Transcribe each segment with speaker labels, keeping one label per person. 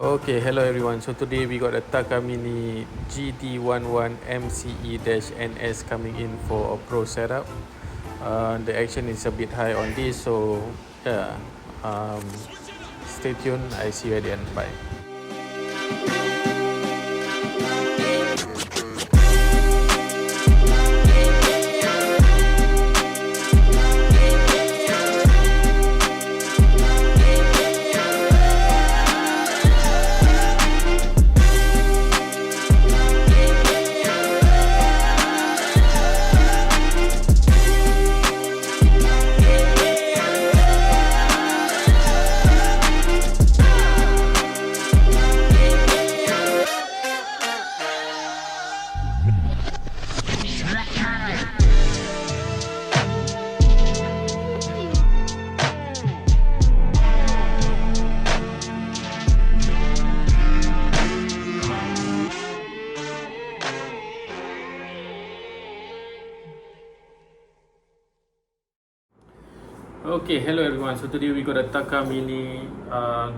Speaker 1: Okay, hello everyone. So today we got a Takamine GD11MCE-NS coming in for a pro setup. The action is a bit high on this, so yeah. Stay tuned. I see you at the end. Bye. Okay, hello everyone. So today we got a Takamine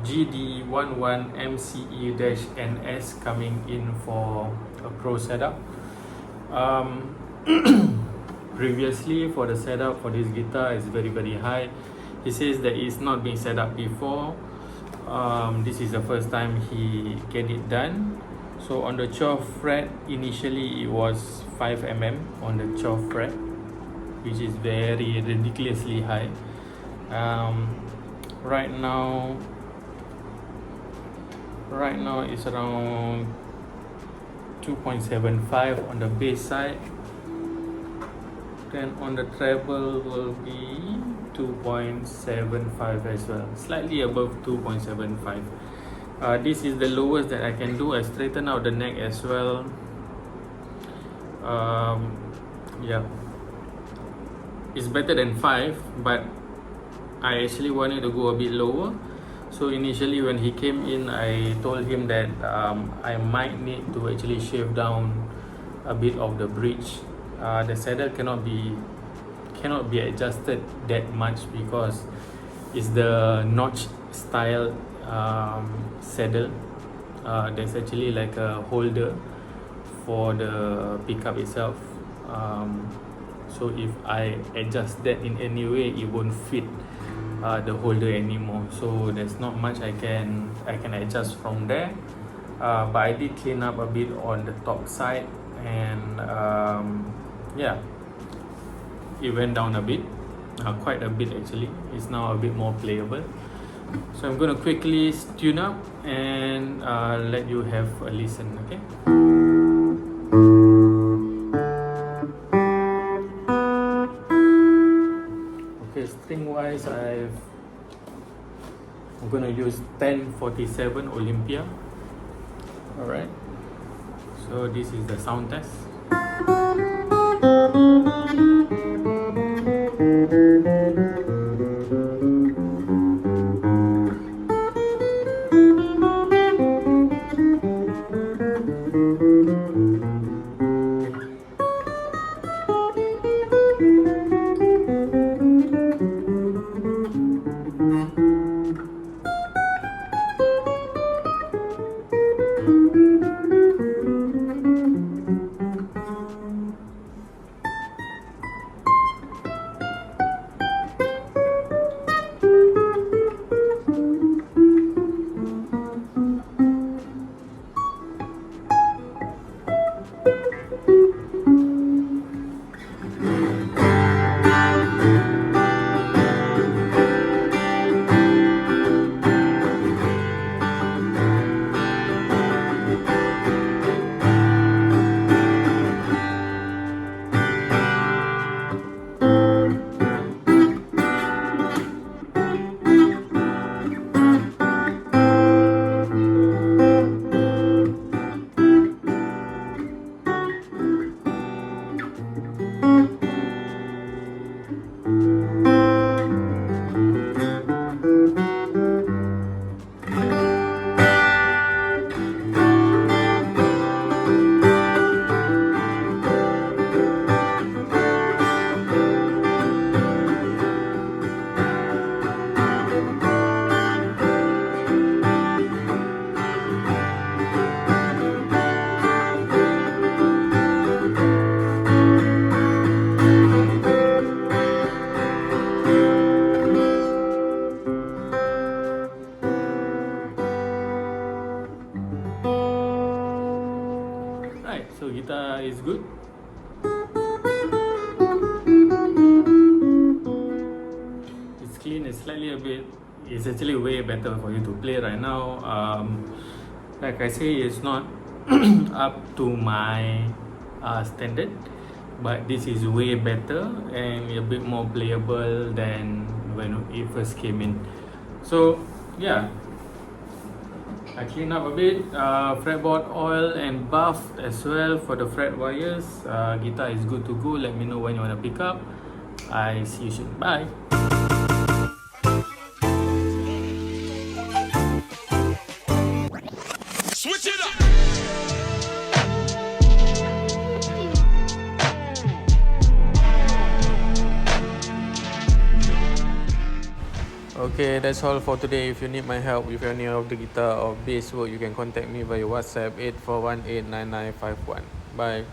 Speaker 1: GD11MCE-NS coming in for a pro setup. Previously, for the setup for this guitar is very high. He says that it's not been set up before. This is the first time he get it done. So on the 12th fret, initially it was 5 mm on the 12th fret, which is very ridiculously high. Right now it's around 2.75 on the bass side. Then on the treble will be 2.75 as well, slightly above 2.75. This is the lowest that I can do. I straighten out the neck as well. Yeah, it's better than 5, but I actually wanted to go a bit lower. So initially when he came in, I told him that I might need to actually shave down a bit of the bridge. The saddle cannot be adjusted that much because it's the notch style saddle. There's actually like a holder for the pickup itself. So if I adjust that in any way, it won't fit the holder anymore. So there's not much I can adjust from there. But I did clean up a bit on the top side, and yeah, it went down a bit, quite a bit actually. It's now a bit more playable. So I'm gonna quickly tune up and let you have a listen. Okay. Okay, string wise, I'm gonna use 1047 Olympia. Alright, so this is the sound test. Alright, so guitar is good. It's clean, it's slightly a bit, it's actually way better for you to play right now. Like I say, it's not up to my standard, but this is way better and a bit more playable than when it first came in. So yeah, I clean up a bit, fretboard oil and buff as well for the fret wires. Guitar is good to go. Let me know when you want to pick up. I see you soon. Bye.
Speaker 2: Switch it up.
Speaker 1: Okay, that's all for today. If you need my help with any of the guitar or bass work, you can contact me via WhatsApp 84189951. Bye.